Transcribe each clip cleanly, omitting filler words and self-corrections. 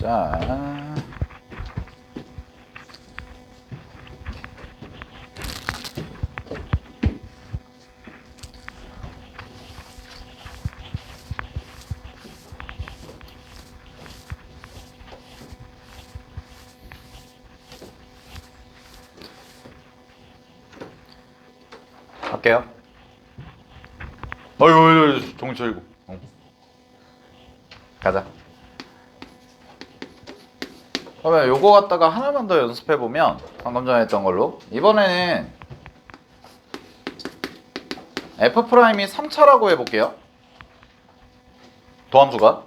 자, 할게요. 어휴, 종이 쳐이고. 가자. 그러면 요거 갖다가 하나만 더 연습해 보면 방금 전에 했던 걸로 이번에는 F'이 3차라고 해볼게요. 도함수가.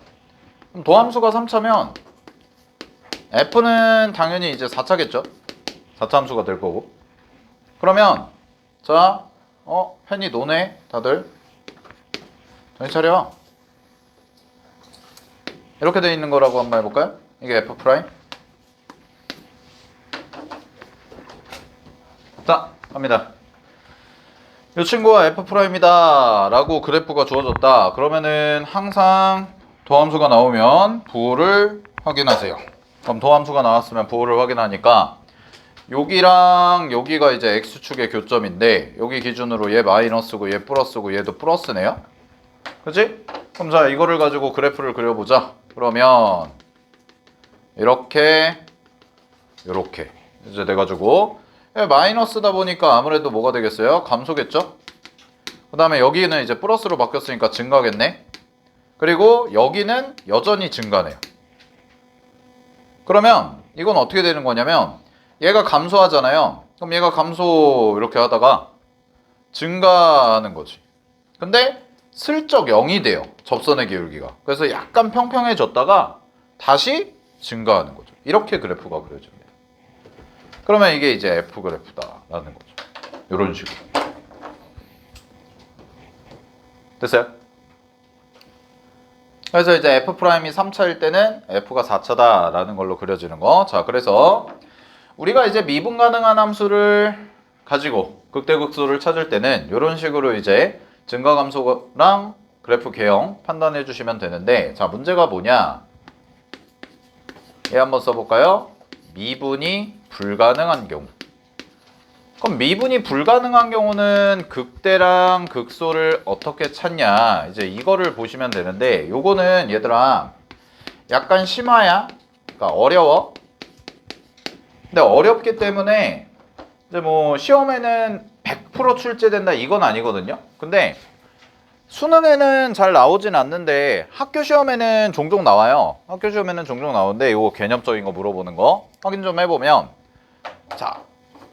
그럼 도함수가 3차면 F는 당연히 이제 4차겠죠. 4차 함수가 될 거고. 그러면 자, 펜이 노네 다들. 정신 차려. 이렇게 돼 있는 거라고 한번 해볼까요? 이게 F'. 자, 갑니다. 이 친구가 F'이다 라고 그래프가 주어졌다. 그러면은 항상 도함수가 나오면 부호를 확인하세요. 그럼 도함수가 나왔으면 부호를 확인하니까 여기랑 여기가 이제 X축의 교점인데 여기 기준으로 얘 마이너스고 얘 플러스고 얘도 플러스네요. 그치? 그럼 자, 이거를 가지고 그래프를 그려보자. 그러면 이렇게 이제 돼가지고 마이너스다 보니까 아무래도 뭐가 되겠어요? 감소겠죠? 그 다음에 여기는 이제 플러스로 바뀌었으니까 증가겠네. 그리고 여기는 여전히 증가네요. 그러면 이건 어떻게 되는 거냐면 얘가 감소하잖아요. 그럼 얘가 감소 이렇게 하다가 증가하는 거지. 근데 슬쩍 0이 돼요. 접선의 기울기가. 그래서 약간 평평해졌다가 다시 증가하는 거죠. 이렇게 그래프가 그려집니다. 그러면 이게 이제 F 그래프다라는 거죠. 이런 식으로. 됐어요? 그래서 이제 F'이 3차일 때는 F가 4차다라는 걸로 그려지는 거. 자, 그래서 우리가 이제 미분 가능한 함수를 가지고 극대극소를 찾을 때는 이런 식으로 이제 증가 감소랑 그래프 개형 판단해 주시면 되는데, 자, 문제가 뭐냐? 얘 한번 써볼까요? 미분이 불가능한 경우. 그럼 미분이 불가능한 경우는 극대랑 극소를 어떻게 찾냐? 이제 이거를 보시면 되는데, 요거는 얘들아 약간 심화야. 그러니까 어려워. 근데 어렵기 때문에 이제 뭐 시험에는 100% 출제된다 이건 아니거든요. 근데 수능에는 잘 나오진 않는데 학교 시험에는 종종 나와요. 학교 시험에는 종종 나오는데 이거 개념적인 거 물어보는 거 확인 좀 해보면, 자,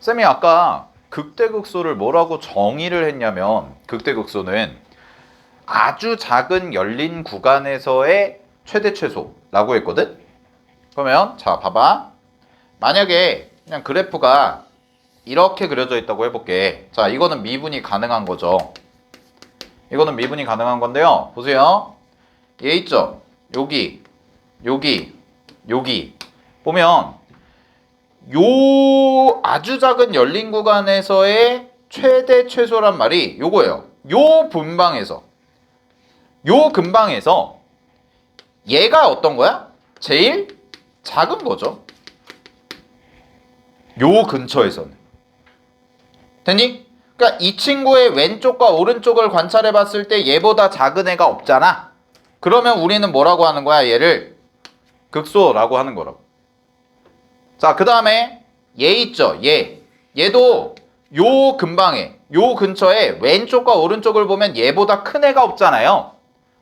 쌤이 아까 극대극소를 뭐라고 정의를 했냐면 극대극소는 아주 작은 열린 구간에서의 최대 최소라고 했거든. 그러면 자, 봐봐. 만약에 그냥 그래프가 이렇게 그려져 있다고 해볼게. 자, 이거는 미분이 가능한 거죠. 이거는 미분이 가능한 건데요. 보세요. 얘 있죠? 여기 보면 요 아주 작은 열린 구간에서의 최대 최소란 말이 요거예요. 요 근방에서 얘가 어떤 거야? 제일 작은 거죠. 요 근처에서는. 됐니? 그러니까 이 친구의 왼쪽과 오른쪽을 관찰해 봤을 때 얘보다 작은 애가 없잖아. 그러면 우리는 뭐라고 하는 거야? 얘를 극소라고 하는 거라고. 자, 그 다음에 얘 있죠? 얘도 요 근방에, 요 근처에 왼쪽과 오른쪽을 보면 얘보다 큰 애가 없잖아요.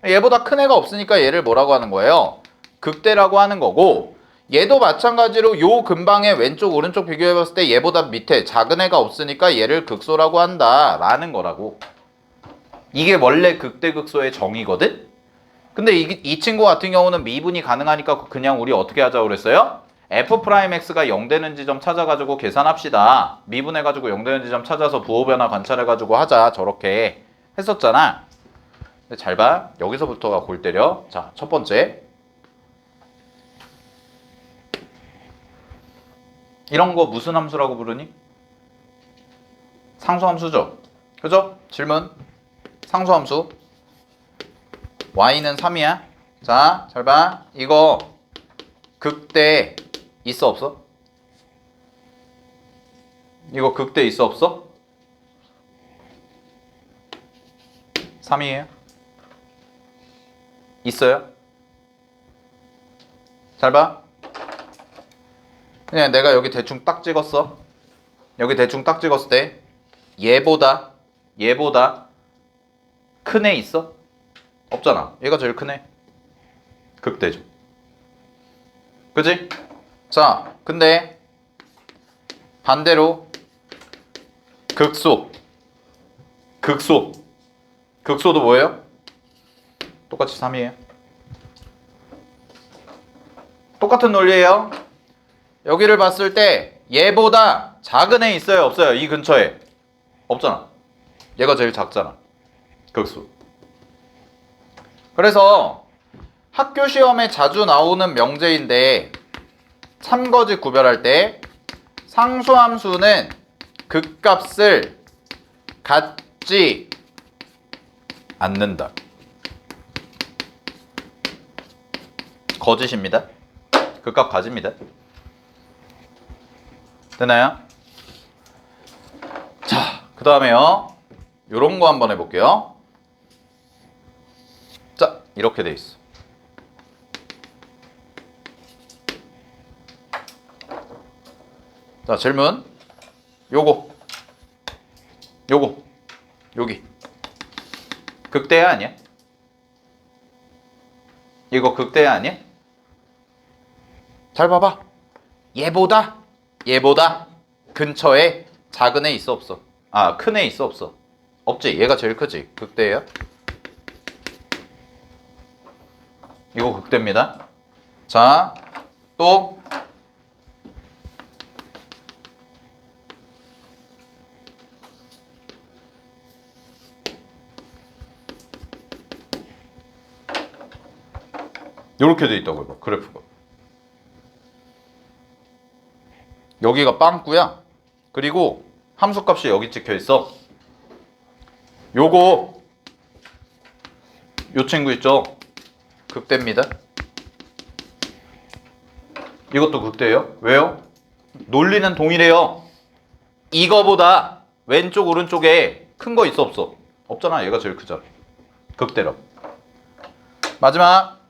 얘보다 큰 애가 없으니까 얘를 뭐라고 하는 거예요? 극대라고 하는 거고, 얘도 마찬가지로 요 근방에 왼쪽 오른쪽 비교해봤을 때 얘보다 밑에 작은 애가 없으니까 얘를 극소라고 한다 라는 거라고. 이게 원래 극대극소의 정의거든. 근데 이 친구 같은 경우는 미분이 가능하니까 그냥 우리 어떻게 하자고 그랬어요? F'X가 0 되는 지점 찾아가지고 계산합시다. 미분해가지고 0 되는 지점 찾아서 부호 변화 관찰해가지고 하자. 저렇게 했었잖아. 근데 잘 봐. 여기서부터가 골 때려. 자, 첫 번째. 이런 거 무슨 함수라고 부르니? 상수함수죠. 그죠? 질문. 상수함수. y는 3이야. 자, 잘 봐. 이거 극대 있어 없어? 이거 극대 있어 없어? 3이에요? 있어요? 잘 봐. 그냥 내가 여기 대충 딱 찍었어. 여기 대충 딱 찍었을 때 얘보다 큰 애 있어? 없잖아. 얘가 제일 큰 애. 극대죠. 그지? 자, 근데 반대로 극소도 뭐예요? 똑같이 3이에요. 똑같은 논리예요. 여기를 봤을 때 얘보다 작은 애 있어요? 없어요? 이 근처에 없잖아. 얘가 제일 작잖아. 극소. 그래서 학교 시험에 자주 나오는 명제인데 참거짓 구별할 때 상수함수는 극값을 갖지 않는다. 거짓입니다. 극값 가집니다. 되나요? 자, 그 다음에요. 요런 거 한번 해볼게요. 자, 이렇게 돼 있어. 자, 질문. 여기. 극대야 아니야? 이거 극대야 아니야? 잘 봐봐. 얘보다 근처에 작은 애 있어 없어? 아, 큰 애 있어 없어? 없지. 얘가 제일 크지. 극대예요. 이거 극대입니다. 자, 또 요렇게 돼 있다고요. 봐, 그래프가. 여기가 빵꾸야. 그리고 함수값이 여기 찍혀 있어. 요거 요 친구 있죠? 극대입니다. 이것도 극대예요. 왜요? 논리는 동일해요. 이거보다 왼쪽 오른쪽에 큰 거 있어 없어? 없잖아. 얘가 제일 크잖아. 극대라고. 마지막.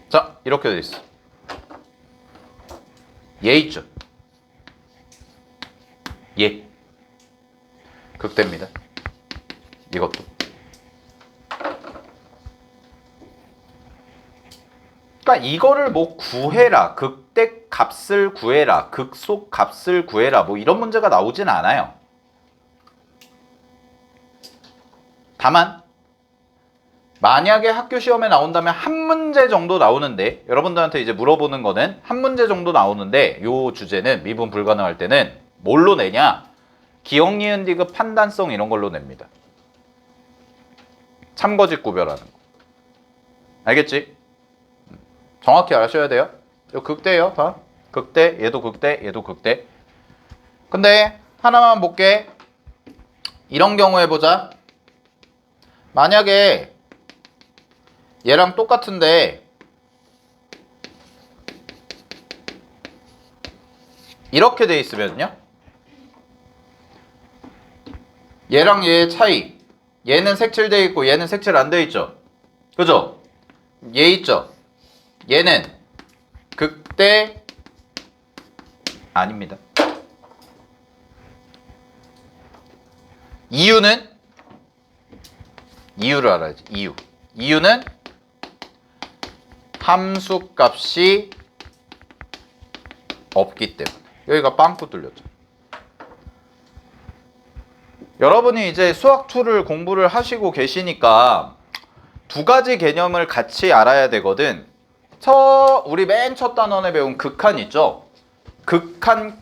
자, 이렇게 돼 있어. 얘 있죠? 얘. 극대입니다. 이것도. 그러니까 이거를 뭐 구해라, 극대 값을 구해라, 극소 값을 구해라, 뭐 이런 문제가 나오진 않아요. 다만 만약에 학교 시험에 나온다면 한 문제 정도 나오는데, 여러분들한테 이제 물어보는 거는 한 문제 정도 나오는데, 요 주제는 미분 불가능할 때는 뭘로 내냐? 기억, 니은, 디귿, 판단성 이런 걸로 냅니다. 참거짓 구별하는 거. 알겠지? 정확히 아셔야 돼요. 요 극대예요, 다. 극대, 얘도 극대, 얘도 극대. 근데 하나만 볼게. 이런 경우 해보자. 만약에 얘랑 똑같은데 이렇게 돼 있으면요, 얘랑 얘의 차이, 얘는 색칠돼 있고 얘는 색칠 안 돼 있죠. 그죠? 얘 있죠. 얘는 극대 아닙니다. 이유는, 이유를 알아야지. 이유는 함수값이 없기 때문에. 여기가 빵꾸 뚫렸죠. 여러분이 이제 수학2를 공부를 하시고 계시니까 두 가지 개념을 같이 알아야 되거든. 우리 맨 첫 단원에 배운 극한 있죠? 극한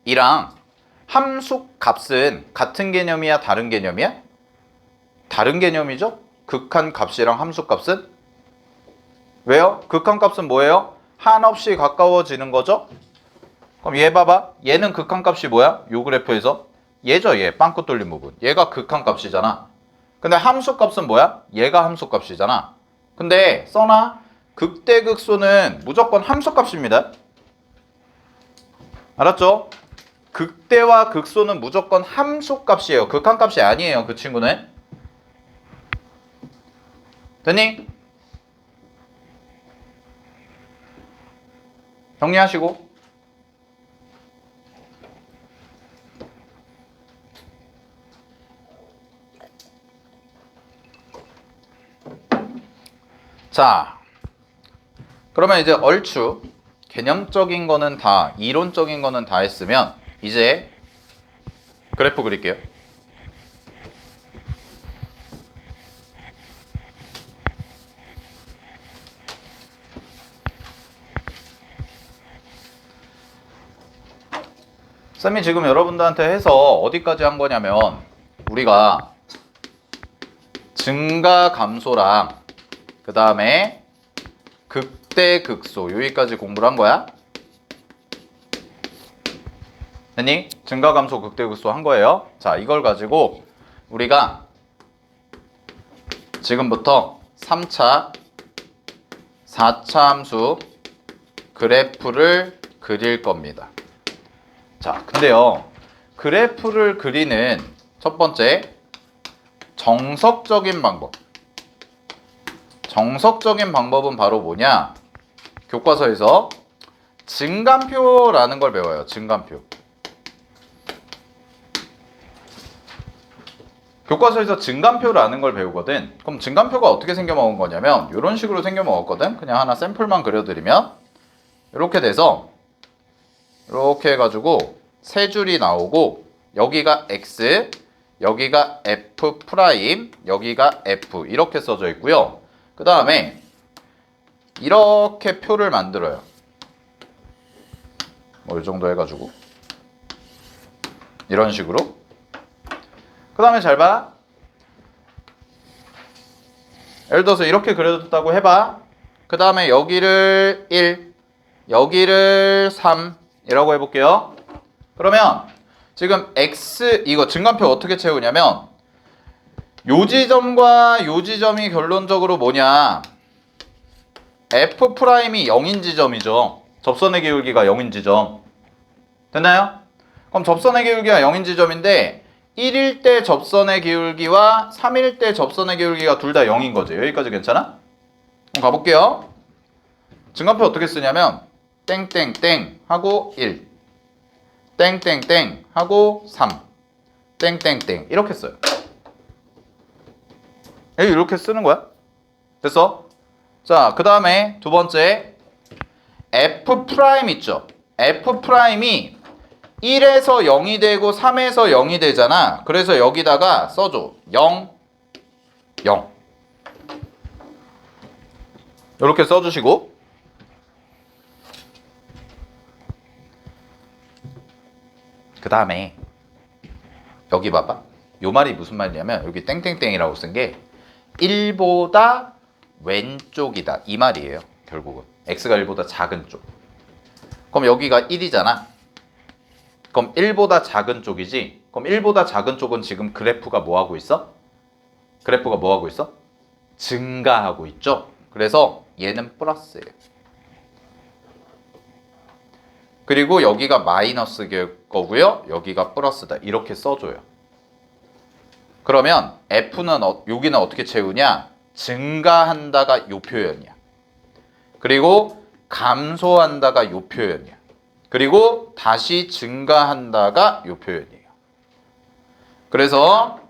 값이랑 함수 값은 같은 개념이야, 다른 개념이야? 다른 개념이죠? 극한 값이랑 함수 값은? 왜요? 극한 값은 뭐예요? 한없이 가까워지는 거죠? 그럼 얘 봐봐. 얘는 극한 값이 뭐야? 요 그래프에서 얘죠, 얘. 빵꾸 뚫린 부분. 얘가 극한값이잖아. 근데 함수값은 뭐야? 얘가 함수값이잖아. 근데 써나 극대극소는 무조건 함수값입니다. 알았죠? 극대와 극소는 무조건 함수값이에요. 극한값이 아니에요, 그 친구는. 됐니? 정리하시고. 자, 그러면 이제 얼추 개념적인 거는 다, 이론적인 거는 다 했으면 이제 그래프 그릴게요. 쌤이 지금 여러분들한테 해서 어디까지 한 거냐면 우리가 증가 감소랑 그 다음에 극대 극소 여기까지 공부를 한 거야. 됐니? 증가 감소 극대 극소 한 거예요. 자, 이걸 가지고 우리가 지금부터 3차 4차 함수 그래프를 그릴 겁니다. 자, 근데요, 그래프를 그리는 첫 번째 정석적인 방법은 바로 뭐냐? 교과서에서 증간표라는 걸 배워요. 증간표. 교과서에서 증간표라는 걸 배우거든. 그럼 증간표가 어떻게 생겨먹은 거냐면 이런 식으로 생겨먹었거든. 그냥 하나 샘플만 그려드리면 이렇게 돼서 이렇게 해가지고 세 줄이 나오고 여기가 x, 여기가 f 프라임, 여기가 f 이렇게 써져 있고요. 그 다음에 이렇게 표를 만들어요. 뭐 이 정도 해가지고 이런 식으로. 그 다음에 잘 봐. 예를 들어서 이렇게 그려뒀다고 해봐. 그 다음에 여기를 1, 여기를 3 이라고 해볼게요. 그러면 지금 x 이거 증간표 어떻게 채우냐면 요 지점과 요 지점이 결론적으로 뭐냐, f 프라임이 0인 지점이죠. 접선의 기울기가 0인 지점. 됐나요? 그럼 접선의 기울기가 0인 지점인데 1일 때 접선의 기울기와 3일 때 접선의 기울기가 둘 다 0인 거지. 여기까지 괜찮아? 그럼 가볼게요. 증간표 어떻게 쓰냐면 땡땡땡 하고 1, 땡땡땡 하고 3, 땡땡땡 이렇게 써요. 이렇게 쓰는 거야. 됐어? 자, 그 다음에 두 번째 f 프라임 있죠. f 프라임이 1에서 0이 되고 3에서 0이 되잖아. 그래서 여기다가 써줘. 0, 0 이렇게 써주시고, 그 다음에 여기 봐봐. 요 말이 무슨 말이냐면 여기 땡땡땡이라고 쓴 게 1보다 왼쪽이다 이 말이에요. 결국은 x가 1보다 작은 쪽. 그럼 여기가 1이잖아. 그럼 1보다 작은 쪽이지. 그럼 1보다 작은 쪽은 지금 그래프가 뭐 하고 있어? 그래프가 뭐 하고 있어? 증가하고 있죠. 그래서 얘는 플러스예요. 그리고 여기가 마이너스일 거고요. 여기가 플러스다. 이렇게 써줘요. 그러면 F는 여기는 어떻게 채우냐? 증가한다가 요 표현이야. 그리고 감소한다가 요 표현이야. 그리고 다시 증가한다가 요 표현이에요. 그래서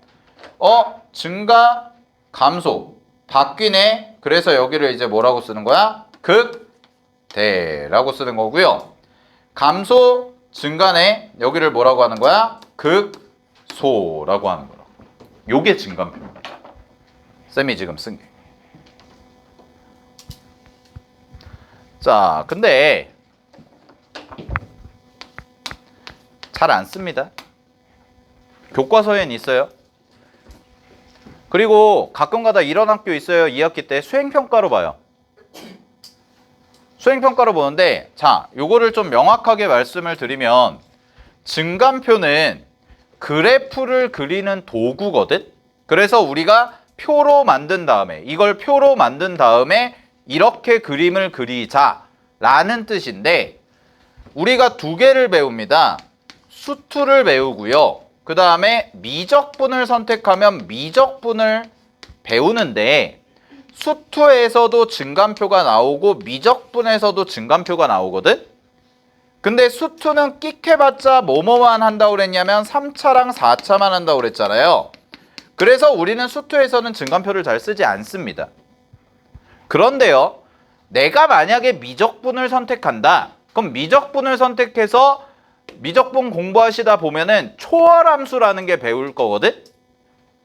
증가, 감소 바뀌네. 그래서 여기를 이제 뭐라고 쓰는 거야? 극대라고 쓰는 거고요. 감소, 증가네. 여기를 뭐라고 하는 거야? 극소라고 하는 거라고. 요게 증간표입니다. 쌤이 지금 쓴 게. 자, 근데 잘 안 씁니다. 교과서엔 있어요. 그리고 가끔가다 이런 학교 있어요. 2학기 때 수행평가로 봐요. 수행평가로 보는데, 자, 요거를 좀 명확하게 말씀을 드리면 증간표는 그래프를 그리는 도구거든. 그래서 우리가 표로 만든 다음에 이걸 표로 만든 다음에 이렇게 그림을 그리자라는 뜻인데 우리가 두 개를 배웁니다. 수투를 배우고요. 그 다음에 미적분을 선택하면 미적분을 배우는데 수투에서도 증간표가 나오고 미적분에서도 증간표가 나오거든. 근데 수투는 끽 해봤자 뭐뭐만 한다고 그랬냐면 3차랑 4차만 한다고 그랬잖아요. 그래서 우리는 수투에서는 증간표를 잘 쓰지 않습니다. 그런데요, 내가 만약에 미적분을 선택한다. 그럼 미적분을 선택해서 미적분 공부하시다 보면은 초월함수라는 게 배울 거거든?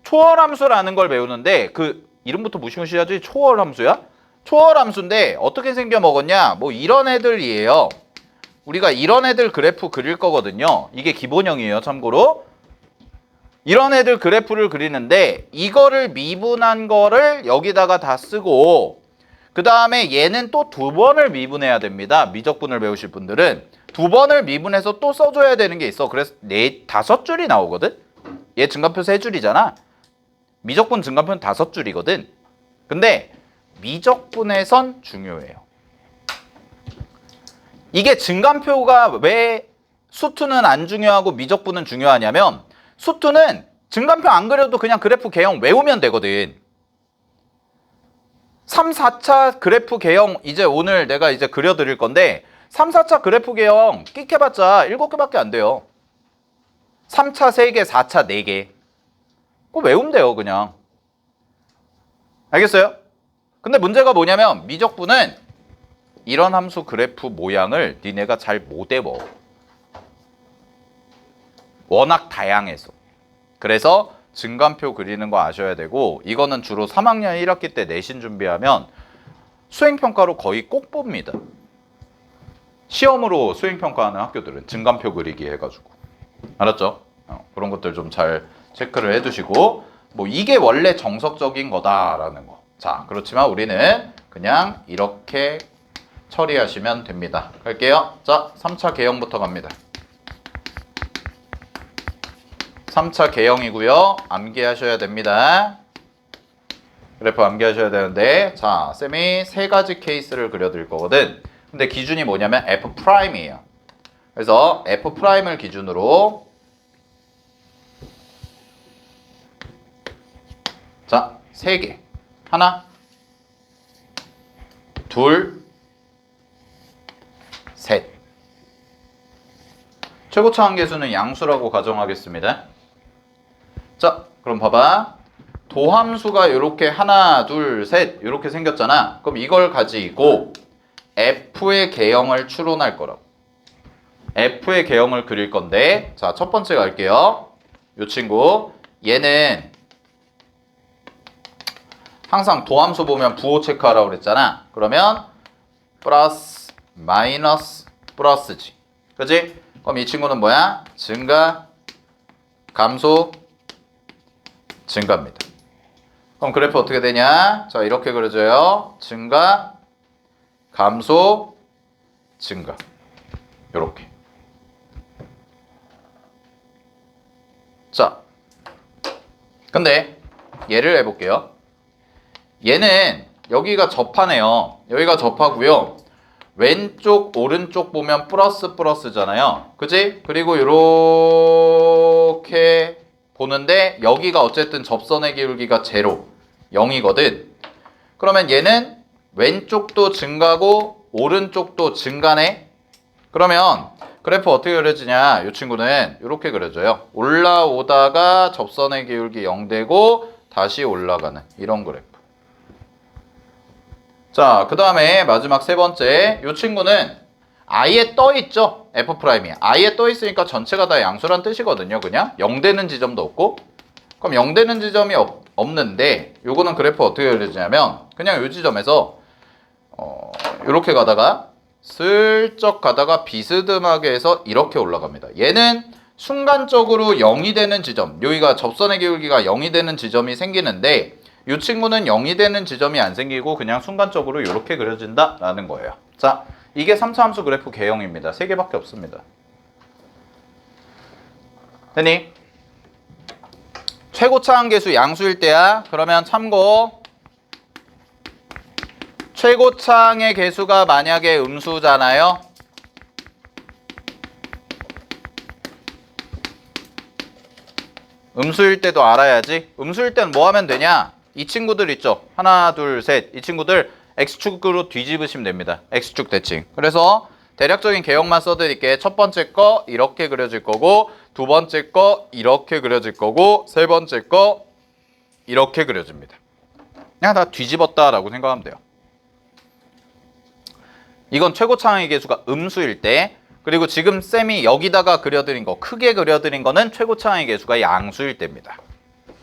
초월함수라는 걸 배우는데 그 이름부터 무시무시하지? 초월함수야? 초월함수인데 어떻게 생겨 먹었냐? 뭐 이런 애들이에요. 우리가 이런 애들 그래프 그릴 거거든요. 이게 기본형이에요, 참고로. 이런 애들 그래프를 그리는데 이거를 미분한 거를 여기다가 다 쓰고 그 다음에 얘는 또 두 번을 미분해야 됩니다. 미적분을 배우실 분들은 두 번을 미분해서 또 써줘야 되는 게 있어. 그래서 다섯 줄이 나오거든. 얘 증간표 세 줄이잖아. 미적분 증간표는 다섯 줄이거든. 근데 미적분에선 중요해요. 이게 증간표가 왜 수투는 안 중요하고 미적분은 중요하냐면 수투는 증간표 안 그려도 그냥 그래프 개형 외우면 되거든. 3, 4차 그래프 개형 이제 오늘 내가 이제 그려드릴 건데 3, 4차 그래프 개형 끽 해봤자 7개밖에 안 돼요. 3차 3개, 4차 4개. 그거 외우면 돼요, 그냥. 알겠어요? 근데 문제가 뭐냐면 미적분은 이런 함수 그래프 모양을 니네가 잘 못 외워. 워낙 다양해서. 그래서 증간표 그리는 거 아셔야 되고 이거는 주로 3학년 1학기 때 내신 준비하면 수행평가로 거의 꼭 봅니다. 시험으로 수행평가하는 학교들은 증간표 그리기 해가지고. 알았죠? 그런 것들 좀 잘 체크를 해두시고 뭐 이게 원래 정석적인 거다라는 거. 자, 그렇지만 우리는 그냥 이렇게 처리하시면 됩니다. 갈게요. 자, 3차 개형부터 갑니다. 3차 개형이고요. 암기하셔야 됩니다. 그래프 암기하셔야 되는데 자, 쌤이 세 가지 케이스를 그려드릴 거거든. 근데 기준이 뭐냐면 F'이에요. 그래서 F'을 기준으로 자, 세 개. 하나, 둘, 셋. 최고차 한계수는 양수라고 가정하겠습니다. 자, 그럼 봐봐. 도함수가 이렇게 하나, 둘, 셋 이렇게 생겼잖아. 그럼 이걸 가지고 F의 개형을 추론할 거라고. F의 개형을 그릴 건데 자, 첫 번째 갈게요. 이 친구. 얘는 항상 도함수 보면 부호 체크하라고 그랬잖아. 그러면 플러스, 마이너스, 플러스지. 그치? 그럼 이 친구는 뭐야? 증가, 감소, 증가입니다. 그럼 그래프 어떻게 되냐? 자, 이렇게 그려져요. 증가, 감소, 증가. 요렇게. 자, 근데 얘를 해볼게요. 얘는 여기가 접하네요. 여기가 접하고요. 왼쪽 오른쪽 보면 플러스 플러스잖아요. 그치? 그리고 이렇게 보는데 여기가 어쨌든 접선의 기울기가 제로 0이거든. 그러면 얘는 왼쪽도 증가고 오른쪽도 증가네. 그러면 그래프 어떻게 그려지냐? 이 친구는 이렇게 그려져요. 올라오다가 접선의 기울기 0 되고 다시 올라가는 이런 그래프. 자, 그 다음에 마지막 세 번째. 이 친구는 아예 떠 있죠. F'이 아예 떠 있으니까 전체가 다 양수란 뜻이거든요. 그냥 0 되는 지점도 없고. 그럼 0 되는 지점이 없는데 요거는 그래프 어떻게 그려지냐면 그냥 이 지점에서 이렇게 가다가 슬쩍 가다가 비스듬하게 해서 이렇게 올라갑니다. 얘는 순간적으로 0이 되는 지점, 여기가 접선의 기울기가 0이 되는 지점이 생기는데 이 친구는 0이 되는 지점이 안 생기고 그냥 순간적으로 이렇게 그려진다라는 거예요. 자, 이게 3차 함수 그래프 개형입니다. 3개밖에 없습니다. 됐니? 최고차항 계수 양수일 때야. 그러면 참고 최고차항의 계수가 만약에 음수잖아요. 음수일 때도 알아야지. 음수일 때는 뭐 하면 되냐? 이 친구들 있죠. 하나, 둘, 셋. 이 친구들 X축으로 뒤집으시면 됩니다. X축 대칭. 그래서 대략적인 개형만 써드릴게. 첫 번째 거 이렇게 그려질 거고, 두 번째 거 이렇게 그려질 거고, 세 번째 거 이렇게 그려집니다. 그냥 다 뒤집었다라고 생각하면 돼요. 이건 최고차항의 계수가 음수일 때, 그리고 지금 쌤이 여기다가 그려드린 거, 크게 그려드린 거는 최고차항의 계수가 양수일 때입니다.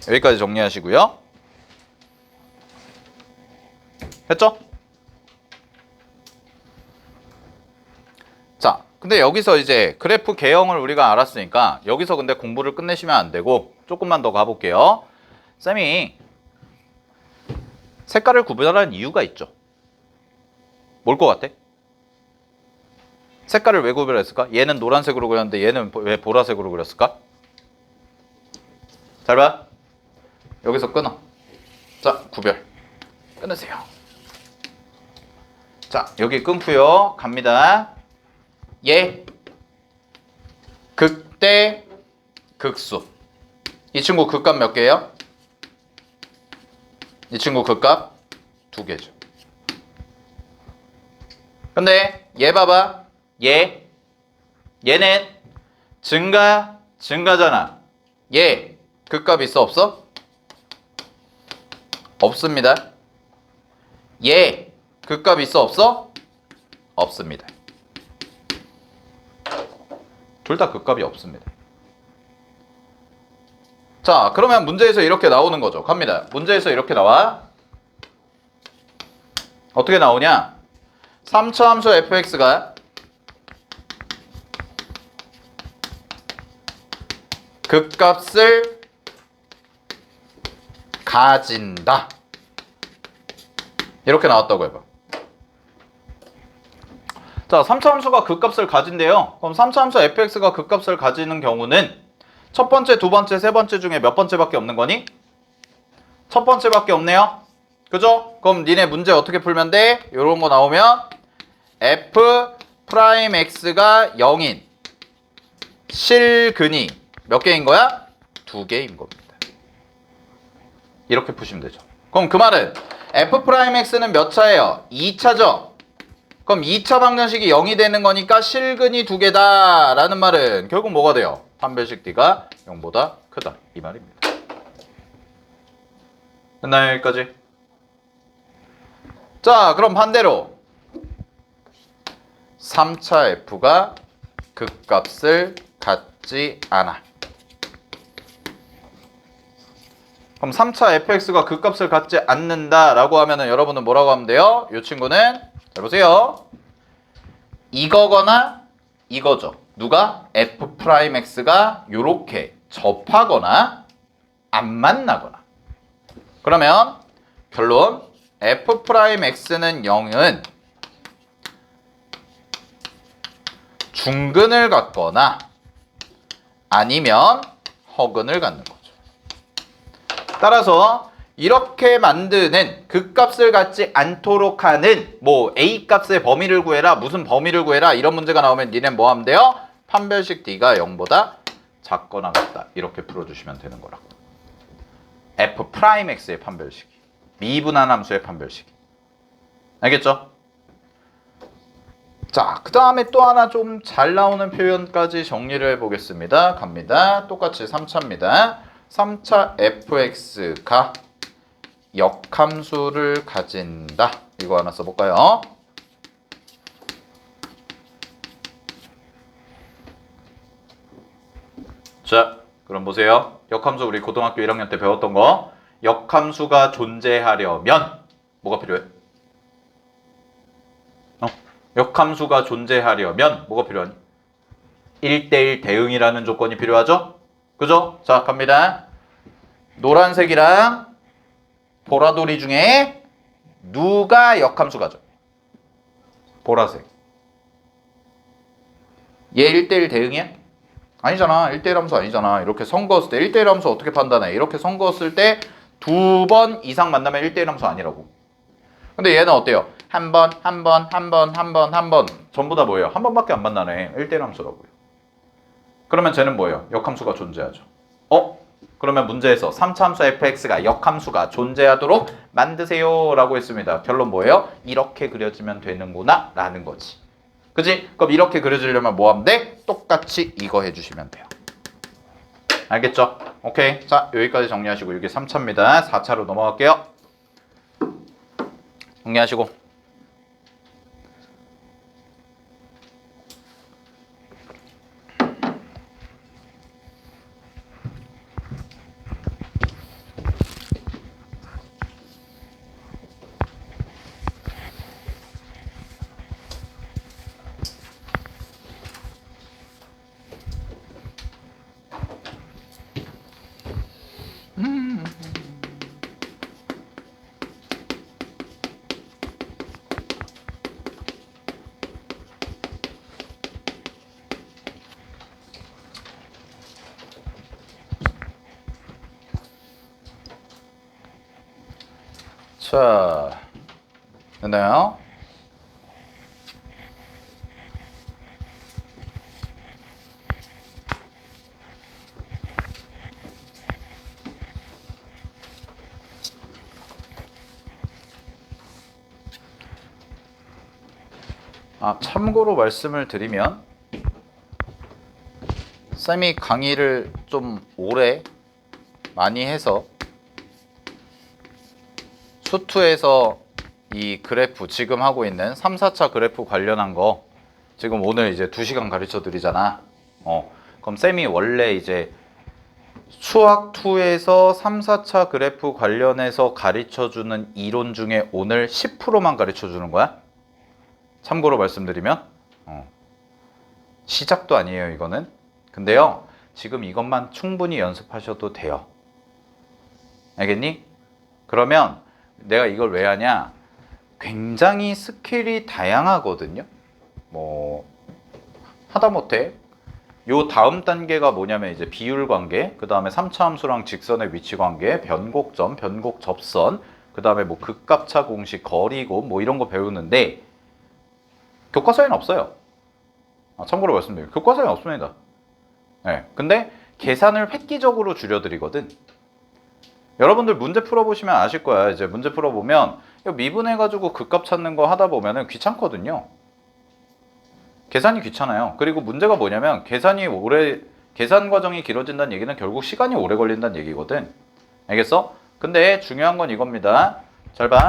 여기까지 정리하시고요. 됐죠? 자, 근데 여기서 이제 그래프 개형을 우리가 알았으니까 여기서 근데 공부를 끝내시면 안 되고 조금만 더 가볼게요. 쌤이 색깔을 구분하라는 이유가 있죠. 뭘 것 같아? 색깔을 왜 구별했을까? 얘는 노란색으로 그렸는데 얘는 왜 보라색으로 그렸을까? 잘 봐. 여기서 끊어. 자, 구별. 끊으세요. 자, 여기 끊고요. 갑니다. 얘 극대 극수. 이 친구 극값 몇 개예요? 이 친구 극값 2개죠. 근데 얘 봐봐. 얘는 증가잖아. 얘 극값 있어 없어? 없습니다. 얘 극값 있어 없어? 없습니다. 둘 다 극값이 없습니다. 자, 그러면 문제에서 이렇게 나오는 거죠. 갑니다. 문제에서 이렇게 나와. 어떻게 나오냐? 3차 함수 fx가 극값을 가진다. 이렇게 나왔다고 해봐. 자, 3차 함수가 극값을 가진대요. 그럼 3차 함수 fx가 극값을 가지는 경우는 첫 번째, 두 번째, 세 번째 중에 몇 번째밖에 없는 거니? 첫 번째밖에 없네요. 그죠? 그럼 니네 문제 어떻게 풀면 돼? 요런 거 나오면 f 프라임 x가 0인 실근이 몇 개인 거야? 2개인 겁니다. 이렇게 푸시면 되죠. 그럼 그 말은 f 프라임 x는 몇 차예요? 2차죠. 그럼 2차 방정식이 0이 되는 거니까 실근이 2개다 라는 말은 결국 뭐가 돼요? 판별식 d가 0보다 크다 이 말입니다. 됐나요? 여기까지? 자, 그럼 반대로 3차 f가 극값을 갖지 않아. 그럼 3차 fx가 극값을 갖지 않는다 라고 하면은 여러분은 뭐라고 하면 돼요? 이 친구는 잘 보세요. 이거거나 이거죠. 누가? f 프라임 x가 요렇게 접하거나 안 만나거나. 그러면 결론 f 프라임 x는 0은 중근을 갖거나 아니면 허근을 갖는 거죠. 따라서 이렇게 만드는 극값을 갖지 않도록 하는 뭐 a 값의 범위를 구해라, 무슨 범위를 구해라 이런 문제가 나오면 니네 뭐 하면 돼요? 판별식 d가 0보다 작거나 같다 이렇게 풀어주시면 되는 거라고. f 프라임 x의 판별식이 미분한 함수의 판별식이. 알겠죠? 자, 그 다음에 또 하나 좀 잘 나오는 표현까지 정리를 해보겠습니다. 갑니다. 똑같이 3차입니다. 3차 fx가 역함수를 가진다. 이거 하나 써볼까요? 자, 그럼 보세요. 역함수 우리 고등학교 1학년 때 배웠던 거. 역함수가 존재하려면 뭐가 필요해? 역함수가 존재하려면 뭐가 필요하니? 1대1 대응이라는 조건이 필요하죠? 그죠? 자, 갑니다. 노란색이랑 보라돌이 중에 누가 역함수가죠? 보라색. 얘 1대1 대응이야? 아니잖아. 1대1 함수 아니잖아. 이렇게 선 그었을 때 1대1 함수 어떻게 판단해? 이렇게 선 그었을 때 2번 이상 만나면 1대1 함수 아니라고. 근데 얘는 어때요? 한 번, 한 번, 한 번, 한 번, 한 번. 전부 다 뭐예요? 한 번밖에 안 만나네. 1대1 함수라고요. 그러면 쟤는 뭐예요? 역함수가 존재하죠. 그러면 문제에서 3차 함수 fx가 역함수가 존재하도록 만드세요 라고 했습니다. 결론 뭐예요? 이렇게 그려지면 되는구나 라는 거지. 그지? 그럼 이렇게 그려지려면 뭐 하면 돼? 똑같이 이거 해주시면 돼요. 알겠죠? 오케이. 자, 여기까지 정리하시고 이게 3차입니다. 4차로 넘어갈게요. 정리하시고. 자, 됐나요? 참고로 말씀을 드리면 쌤이 강의를 좀 오래 많이 해서 수투에서 이 그래프 지금 하고 있는 3, 4차 그래프 관련한 거 지금 오늘 이제 2시간 가르쳐 드리잖아. 그럼 쌤이 원래 이제 수학 2에서 3, 4차 그래프 관련해서 가르쳐 주는 이론 중에 오늘 10%만 가르쳐 주는 거야. 참고로 말씀드리면 시작도 아니에요, 이거는. 근데요, 지금 이것만 충분히 연습하셔도 돼요. 알겠니? 그러면 내가 이걸 왜 하냐? 굉장히 스킬이 다양하거든요. 뭐 하다못해 요 다음 단계가 뭐냐면 이제 비율 관계, 그 다음에 3차 함수랑 직선의 위치 관계, 변곡점, 변곡 접선, 그 다음에 뭐 극값차 공식, 거리곱 뭐 이런 거 배우는데 교과서에는 없어요. 참고로 말씀드려요. 교과서에는 없습니다. 네, 근데 계산을 획기적으로 줄여드리거든. 여러분들 문제 풀어보시면 아실 거야. 이제 문제 풀어보면 미분해가지고 극값 찾는 거 하다 보면은 귀찮거든요. 계산이 귀찮아요. 그리고 문제가 뭐냐면 계산 과정이 길어진다는 얘기는 결국 시간이 오래 걸린다는 얘기거든. 알겠어? 근데 중요한 건 이겁니다. 잘 봐.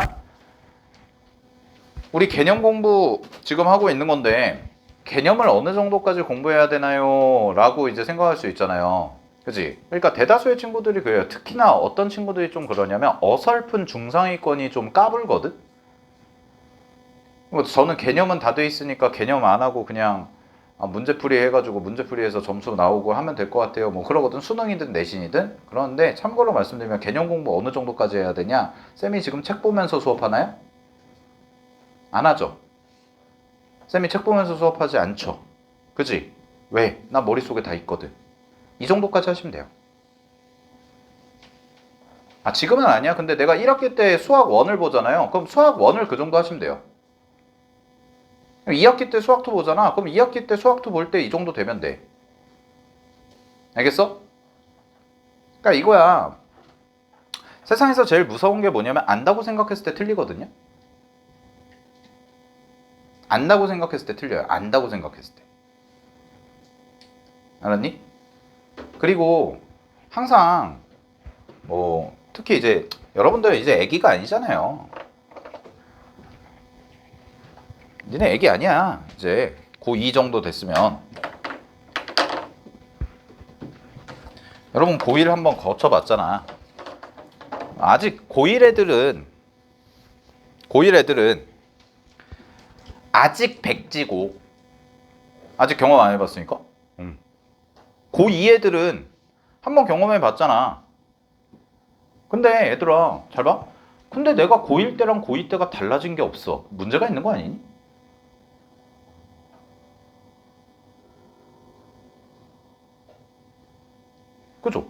우리 개념 공부 지금 하고 있는 건데 개념을 어느 정도까지 공부해야 되나요? 라고 이제 생각할 수 있잖아요. 그치? 그러니까 대다수의 친구들이 그래요. 특히나 어떤 친구들이 좀 그러냐면 어설픈 중상위권이 좀 까불거든? 저는 개념은 다 돼 있으니까 개념 안 하고 그냥 문제풀이 해가지고 문제풀이해서 점수 나오고 하면 될 것 같아요. 뭐 그러거든. 수능이든 내신이든. 그런데 참고로 말씀드리면 개념 공부 어느 정도까지 해야 되냐? 쌤이 지금 책 보면서 수업하나요? 안 하죠. 쌤이 책 보면서 수업하지 않죠. 그지? 왜? 나 머릿속에 다 있거든. 이 정도까지 하시면 돼요. 지금은 아니야. 근데 내가 1학기 때 수학 1을 보잖아요. 그럼 수학 1을 그 정도 하시면 돼요. 2학기 때 수학 2 보잖아. 그럼 2학기 때 수학 2 볼 때 이 정도 되면 돼. 알겠어? 그러니까 이거야. 세상에서 제일 무서운 게 뭐냐면 안다고 생각했을 때 틀리거든요. 안다고 생각했을 때 틀려요. 안다고 생각했을 때. 알았니? 그리고 항상 뭐 특히 이제 여러분들 이제 애기가 아니잖아요. 니네 애기 아니야. 이제 고2 정도 됐으면 여러분 고1 한번 거쳐봤잖아. 아직 고1 애들은 아직 백지고 아직 경험 안 해봤으니까. 고2 애들은 한번 경험해봤잖아. 근데 얘들아 잘 봐. 근데 내가 고1 때랑 고2 때가 달라진 게 없어. 문제가 있는 거 아니니? 그죠?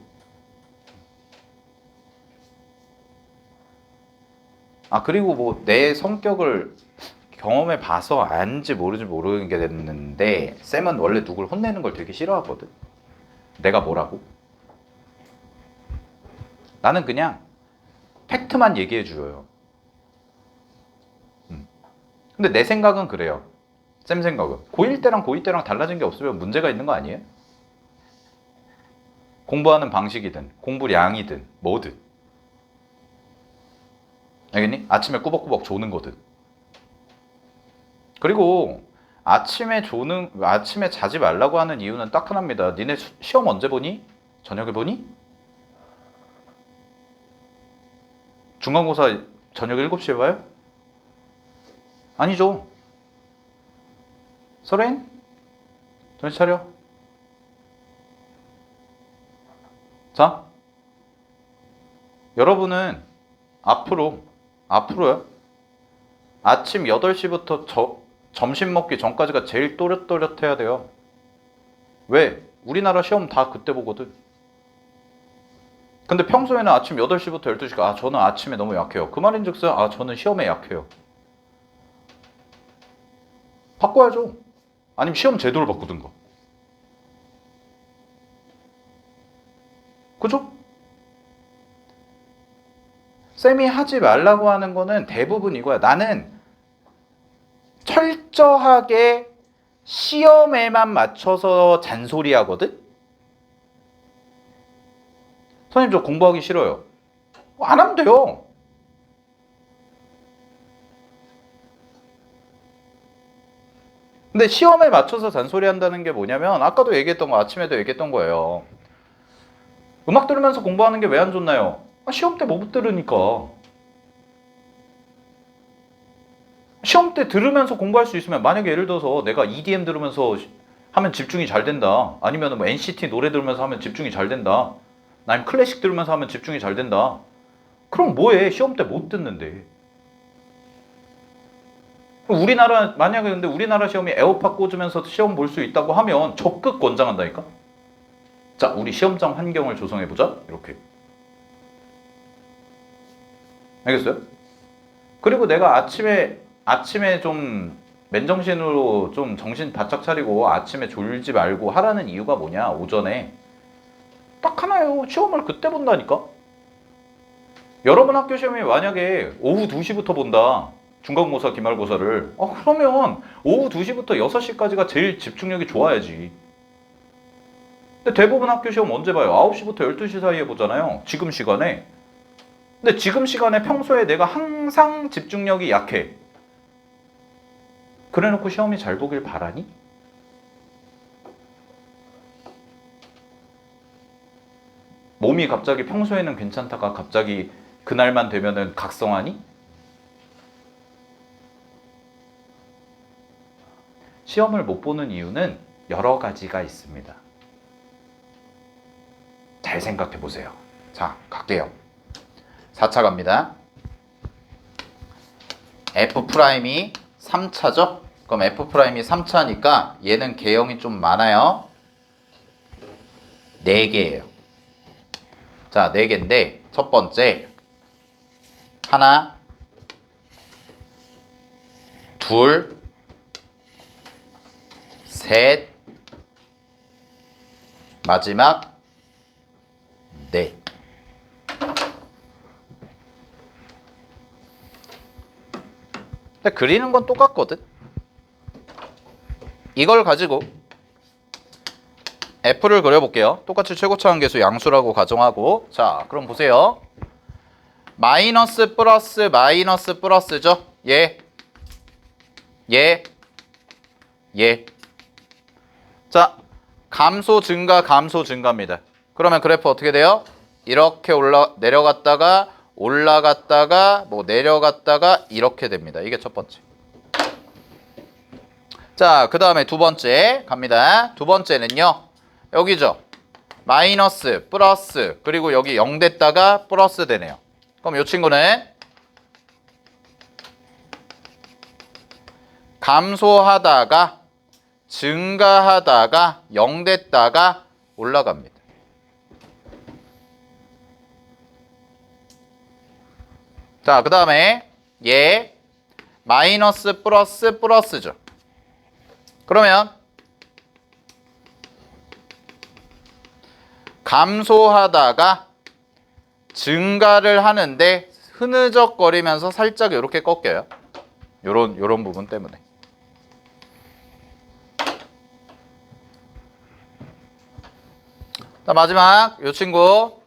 아, 그리고 뭐 내 성격을 경험해 봐서 안지 모르지 모르겠는데 쌤은 원래 누굴 혼내는 걸 되게 싫어하거든. 내가 뭐라고? 나는 그냥 팩트만 얘기해 줘요. 근데 내 생각은 그래요. 쌤 생각은 고1 때랑 고2 때랑 달라진 게 없으면 문제가 있는 거 아니에요? 공부하는 방식이든 공부량이든 뭐든. 알겠니? 아침에 꾸벅꾸벅 조는 거든. 그리고 아침에 자지 말라고 하는 이유는 딱 하나입니다. 니네 시험 언제 보니? 저녁에 보니? 중간고사 저녁 7시에 봐요? 아니죠. 설엔? 정신 차려. 자, 여러분은 앞으로요. 아침 8시부터 점심 먹기 전까지가 제일 또렷또렷해야 돼요. 왜? 우리나라 시험 다 그때 보거든. 근데 평소에는 아침 8시부터 12시가 저는 아침에 너무 약해요. 그 말인즉슨 저는 시험에 약해요. 바꿔야죠. 아니면 시험 제도를 바꾸든가. 그죠? 쌤이 하지 말라고 하는 거는 대부분 이거야. 나는 철저하게 시험에만 맞춰서 잔소리 하거든? 선생님 저 공부하기 싫어요. 안 하면 돼요. 근데 시험에 맞춰서 잔소리 한다는 게 뭐냐면 아까도 얘기했던 거 아침에도 얘기했던 거예요. 음악 들으면서 공부하는 게 왜 안 좋나요? 시험 때 못 들으니까. 시험 때 들으면서 공부할 수 있으면 만약에 예를 들어서 내가 EDM 들으면서 하면 집중이 잘 된다. 아니면 뭐 NCT 노래 들으면서 하면 집중이 잘 된다. 아니면 클래식 들으면서 하면 집중이 잘 된다. 그럼 뭐해? 시험 때 못 듣는데. 만약에 근데 우리나라 시험이 에어팟 꽂으면서 시험 볼 수 있다고 하면 적극 권장한다니까? 자, 우리 시험장 환경을 조성해보자. 이렇게. 알겠어요? 그리고 내가 아침에 좀 맨정신으로 좀 정신 바짝 차리고 아침에 졸지 말고 하라는 이유가 뭐냐? 오전에. 딱 하나요. 시험을 그때 본다니까? 여러분 학교 시험이 만약에 오후 2시부터 본다. 중간고사, 기말고사를. 그러면 오후 2시부터 6시까지가 제일 집중력이 좋아야지. 근데 대부분 학교 시험 언제 봐요? 9시부터 12시 사이에 보잖아요. 지금 시간에. 근데 지금 시간에 평소에 내가 항상 집중력이 약해. 그래 놓고 시험이 잘 보길 바라니? 몸이 갑자기 평소에는 괜찮다가 갑자기 그날만 되면은 각성하니? 시험을 못 보는 이유는 여러 가지가 있습니다. 잘 생각해 보세요. 자, 갈게요. 4차 갑니다. F'이 3차죠? 그럼 F'이 3차니까 얘는 개형이 좀 많아요. 4개예요. 자, 4개인데 첫 번째 하나, 둘, 셋, 마지막 넷. 근데 그리는 건 똑같거든. 이걸 가지고 F를 그려볼게요. 똑같이 최고차항계수 양수라고 가정하고, 자, 그럼 보세요. 마이너스 플러스 마이너스 플러스죠. 얘. 자, 감소 증가 감소 증가입니다. 그러면 그래프 어떻게 돼요? 이렇게 내려갔다가 올라갔다가 뭐 내려갔다가 이렇게 됩니다. 이게 첫 번째. 자, 그 다음에 두 번째 갑니다. 두 번째는요. 여기죠. 마이너스 플러스 그리고 여기 0 됐다가 플러스 되네요. 그럼 이 친구는 감소하다가 증가하다가 0 됐다가 올라갑니다. 자, 그 다음에 얘 마이너스 플러스 플러스죠. 그러면 감소하다가 증가를 하는데 흐느적거리면서 살짝 이렇게 꺾여요. 요런 부분 때문에. 자, 마지막 요 친구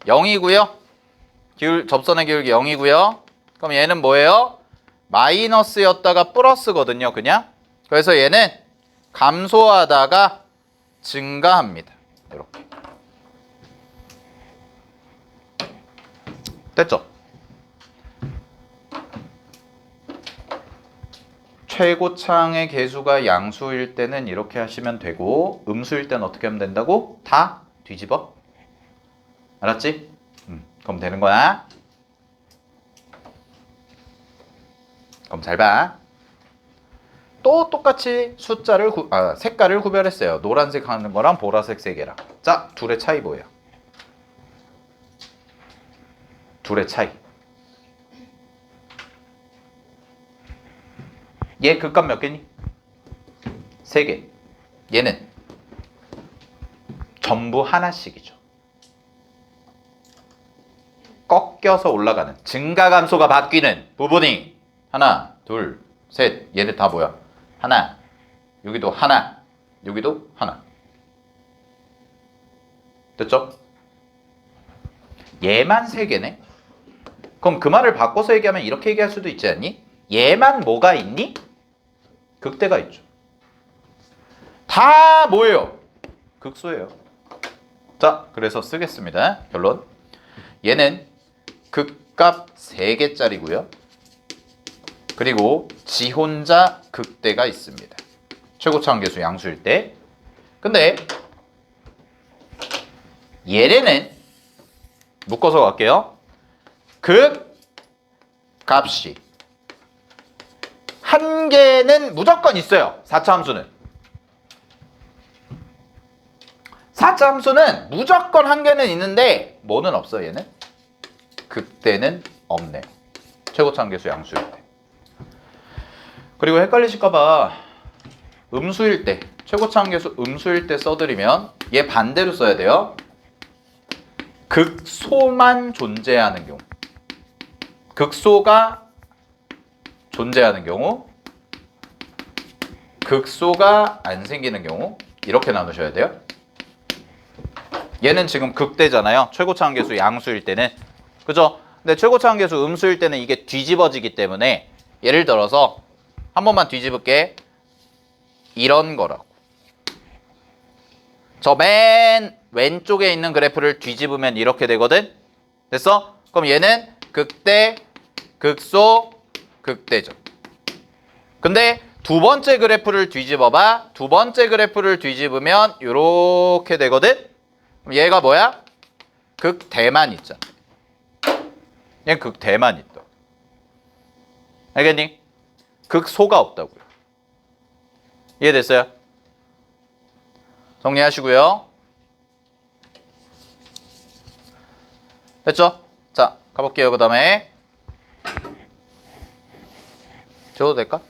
0이고요. 접선의 기울기 0이고요. 그럼 얘는 뭐예요? 마이너스였다가 플러스거든요, 그냥. 그래서 얘는 감소하다가 증가합니다. 이렇게. 됐죠? 최고창의 개수가 양수일 때는 이렇게 하시면 되고 음수일 때는 어떻게 하면 된다고? 다 뒤집어. 알았지? 그럼 되는 거야. 그럼 잘 봐. 또 똑같이 색깔을 구별했어요. 노란색 하는 거랑 보라색 세 개랑. 자, 둘의 차이 뭐예요? 둘의 차이. 얘 극값 몇 개니? 3개. 얘는 전부 하나씩이죠. 꺾여서 올라가는 증가 감소가 바뀌는 부분이 하나, 둘, 셋. 얘네 다 뭐야? 하나. 여기도 하나. 여기도 하나. 됐죠? 얘만 3개네. 그럼 그 말을 바꿔서 얘기하면 이렇게 얘기할 수도 있지 않니? 얘만 뭐가 있니? 극대가 있죠. 다 뭐예요? 극소예요. 자, 그래서 쓰겠습니다. 결론. 얘는 극값 3개짜리고요. 그리고 지 혼자 극대가 있습니다. 최고차원 계수 양수일 때. 근데 얘네는 묶어서 갈게요. 극값이 한 개는 무조건 있어요. 4차 함수는. 4차 함수는 무조건 한 개는 있는데 뭐는 없어요, 얘는? 극대는 없네요. 최고차원 계수 양수일 때. 그리고 헷갈리실까봐 음수일 때, 최고차원 계수 음수일 때 써드리면 얘 반대로 써야 돼요. 극소만 존재하는 경우. 극소가 존재하는 경우, 극소가 안 생기는 경우 이렇게 나누셔야 돼요. 얘는 지금 극대잖아요. 최고차원 계수 양수일 때는. 그죠? 근데 최고차원 계수 음수일 때는 이게 뒤집어지기 때문에 예를 들어서 한 번만 뒤집을게. 이런 거라고. 저 맨 왼쪽에 있는 그래프를 뒤집으면 이렇게 되거든. 됐어? 그럼 얘는 극대, 극소, 극대죠. 근데 두 번째 그래프를 뒤집어봐. 두 번째 그래프를 뒤집으면 이렇게 되거든. 그럼 얘가 뭐야? 극대만 있잖아. 얘는 극대만 있다. 알겠니? 극소가 없다고요. 이해됐어요? 정리하시고요. 됐죠? 자, 가볼게요. 그 다음에 줘도 될까?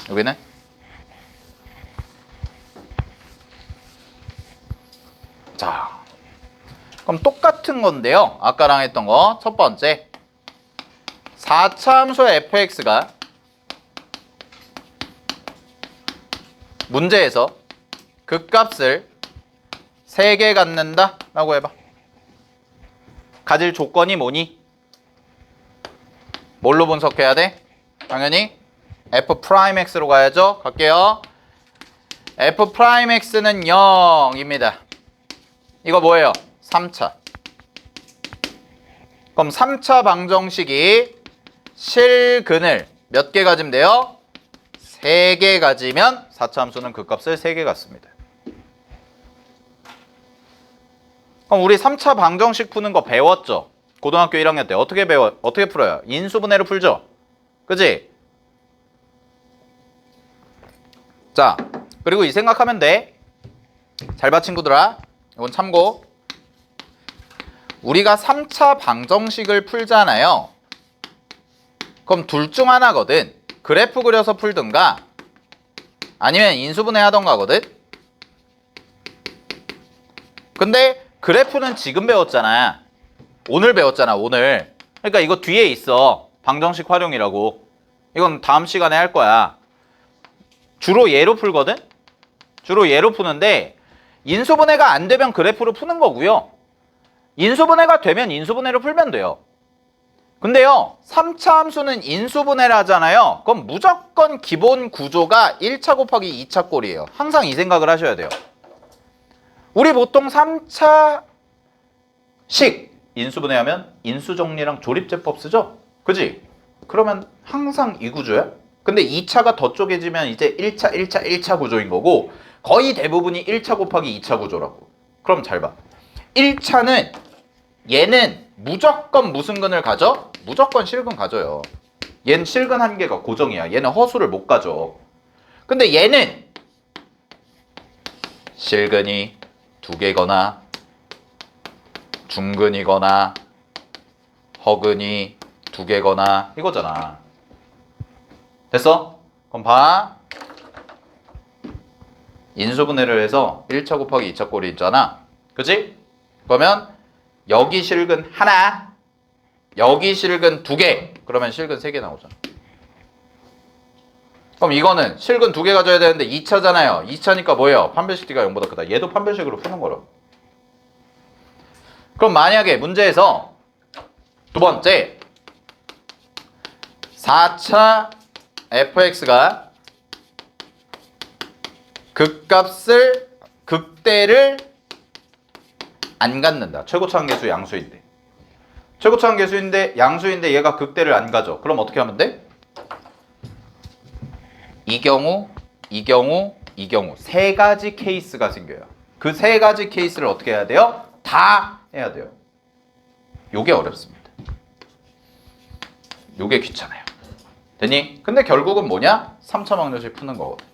여기는 자, 그럼 똑같은 건데요. 아까랑 했던 거 첫 번째 4차 함수의 fx가 문제에서 극값을 3개 갖는다 라고 해봐. 가질 조건이 뭐니? 뭘로 분석해야 돼? 당연히 f'x로 가야죠. 갈게요. f'x는 0입니다. 이거 뭐예요? 3차. 그럼 3차 방정식이 실근을 몇 개 가지면 돼요? 3개 가지면 4차 함수는 극값을 3개 갖습니다. 그럼 우리 3차 방정식 푸는 거 배웠죠? 고등학교 1학년 때 어떻게 풀어요? 인수분해로 풀죠? 그지? 자, 그리고 이 생각하면 돼. 잘 봐 친구들아. 이건 참고. 우리가 3차 방정식을 풀잖아요. 그럼 둘 중 하나거든. 그래프 그려서 풀든가 아니면 인수분해 하던가거든. 근데 그래프는 지금 배웠잖아. 오늘 배웠잖아, 오늘. 그러니까 이거 뒤에 있어. 방정식 활용이라고. 이건 다음 시간에 할 거야. 주로 얘로 풀거든? 주로 얘로 푸는데 인수분해가 안 되면 그래프로 푸는 거고요. 인수분해가 되면 인수분해로 풀면 돼요. 근데요, 3차 함수는 인수분해를 하잖아요. 그럼 무조건 기본 구조가 1차 곱하기 2차 꼴이에요. 항상 이 생각을 하셔야 돼요. 우리 보통 3차식 인수분해하면 인수정리랑 조립제법 쓰죠? 그지? 그러면 항상 이 구조야? 근데 2차가 더 쪼개지면 이제 1차 구조인 거고 거의 대부분이 1차 곱하기 2차 구조라고. 그럼 잘 봐. 1차는 얘는 무조건 무슨 근을 가져? 무조건 실근 가져요. 얘는 실근 한 개가 고정이야. 얘는 허수를 못 가져. 근데 얘는 실근이 두 개거나 중근이거나 허근이 두 개거나 이거잖아. 됐어? 그럼 봐. 인수분해를 해서 1차 곱하기 2차 꼴이 있잖아. 그치? 그러면 여기 실근 하나, 여기 실근 두 개. 그러면 실근 세 개 나오잖아. 그럼 이거는 실근 두 개 가져야 되는데 2차잖아요. 2차니까 뭐예요? 판별식 D가 0보다 크다. 얘도 판별식으로 푸는 거로. 그럼 만약에 문제에서 두 번째 4차 fx가 극대를 안 갖는다. 최고차항 계수 양수인데. 최고차항 계수인데 양수인데 얘가 극대를 안 가져. 그럼 어떻게 하면 돼? 이 경우 세 가지 케이스가 생겨요. 그 세 가지 케이스를 어떻게 해야 돼요? 다 해야 돼요. 요게 어렵습니다. 요게 귀찮아요. 됐니? 근데 결국은 뭐냐? 3차 방정식 푸는 거거든.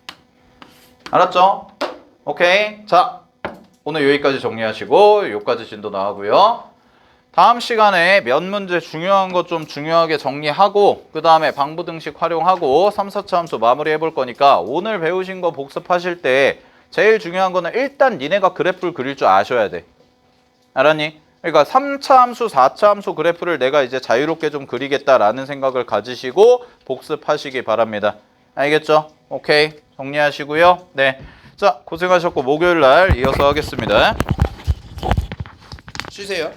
알았죠? 오케이. 자, 오늘 여기까지 정리하시고 요까지 진도 나가고요. 다음 시간에 몇 문제 중요한 거 좀 중요하게 정리하고 그 다음에 방부등식 활용하고 3, 4차 함수 마무리 해볼 거니까 오늘 배우신 거 복습하실 때 제일 중요한 거는 일단 니네가 그래프를 그릴 줄 아셔야 돼. 알았니? 그러니까 3차 함수, 4차 함수 그래프를 내가 이제 자유롭게 좀 그리겠다라는 생각을 가지시고 복습하시기 바랍니다. 알겠죠? 오케이. 정리하시고요. 네. 자, 고생하셨고 목요일 날 이어서 하겠습니다. 쉬세요.